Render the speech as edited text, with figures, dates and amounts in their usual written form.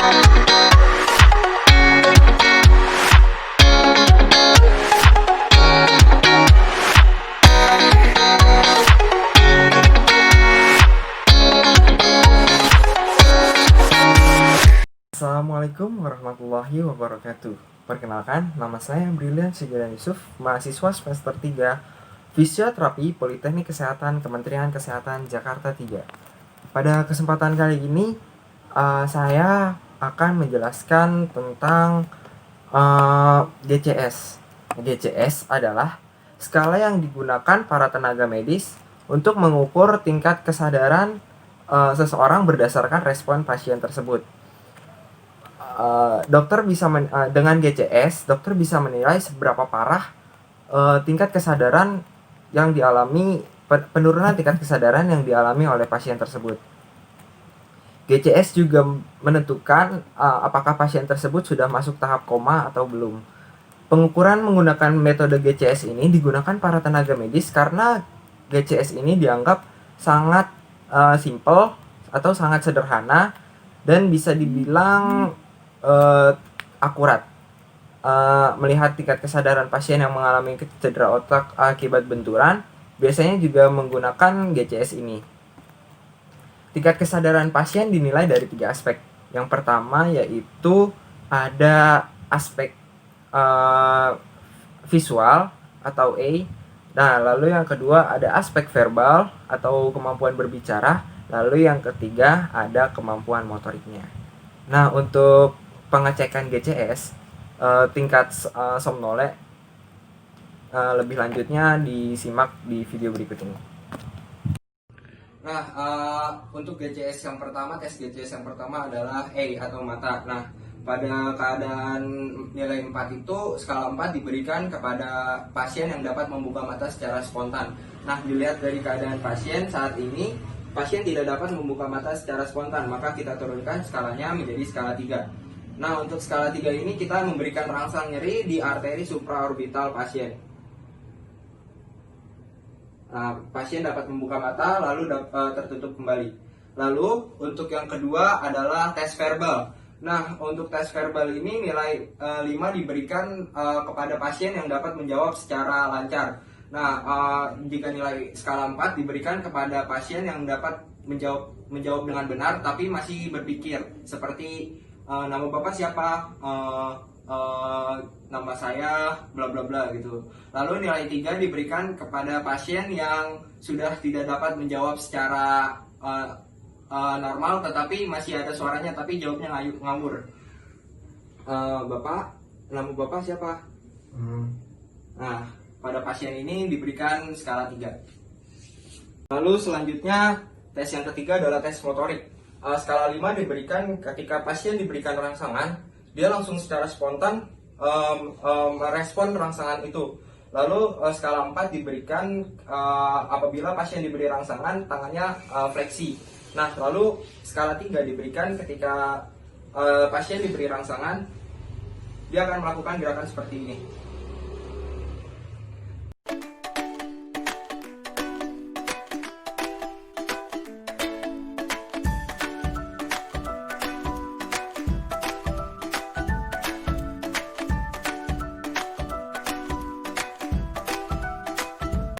Assalamualaikum warahmatullahi wabarakatuh. Perkenalkan, nama saya Brilian Sigirian Yusuf, mahasiswa semester 3 Fisioterapi Politeknik Kesehatan Kementerian Kesehatan Jakarta 3. Pada kesempatan kali ini, saya akan menjelaskan tentang GCS. GCS adalah skala yang digunakan para tenaga medis untuk mengukur tingkat kesadaran seseorang berdasarkan respon pasien tersebut. Dengan GCS, dokter bisa menilai seberapa parah tingkat kesadaran yang dialami, penurunan tingkat kesadaran yang dialami oleh pasien tersebut. GCS juga menentukan apakah pasien tersebut sudah masuk tahap koma atau belum. Pengukuran menggunakan metode GCS ini digunakan para tenaga medis karena GCS ini dianggap sangat simple atau sangat sederhana dan bisa dibilang akurat. Melihat tingkat kesadaran pasien yang mengalami cedera otak akibat benturan, biasanya juga menggunakan GCS ini. Tingkat kesadaran pasien dinilai dari 3 aspek. Yang pertama yaitu ada aspek visual atau A. Nah, lalu yang kedua ada aspek verbal atau kemampuan berbicara. Lalu yang ketiga ada kemampuan motoriknya. Nah, untuk pengecekan GCS, tingkat somnole, lebih lanjutnya disimak di video berikut ini. Nah, untuk GCS yang pertama, tes GCS yang pertama adalah A atau mata. Nah, pada keadaan nilai 4 itu, skala 4 diberikan kepada pasien yang dapat membuka mata secara spontan. Nah, dilihat dari keadaan pasien saat ini, pasien tidak dapat membuka mata secara spontan, maka kita turunkan skalanya menjadi skala 3. Nah, untuk skala 3 ini kita memberikan rangsang nyeri di arteri supraorbital pasien. Nah, pasien dapat membuka mata lalu tertutup kembali. Lalu untuk yang kedua adalah tes verbal. Nah, untuk tes verbal ini nilai 5 diberikan kepada pasien yang dapat menjawab secara lancar. Nah, jika nilai skala 4 diberikan kepada pasien yang dapat menjawab dengan benar tapi masih berpikir, seperti nama bapak siapa, nama saya bla bla bla gitu. Lalu nilai 3 diberikan kepada pasien yang sudah tidak dapat menjawab secara normal tetapi masih ada suaranya tapi jawabnya ngawur. Bapak, nama bapak siapa? Nah, pada pasien ini diberikan skala 3. Lalu selanjutnya tes yang ketiga adalah tes motorik. Skala 5 diberikan ketika pasien diberikan rangsangan, dia langsung secara spontan merespon rangsangan itu. Lalu skala 4 diberikan apabila pasien diberi rangsangan, tangannya fleksi. Nah, lalu skala 3 diberikan ketika pasien diberi rangsangan, dia akan melakukan gerakan seperti ini.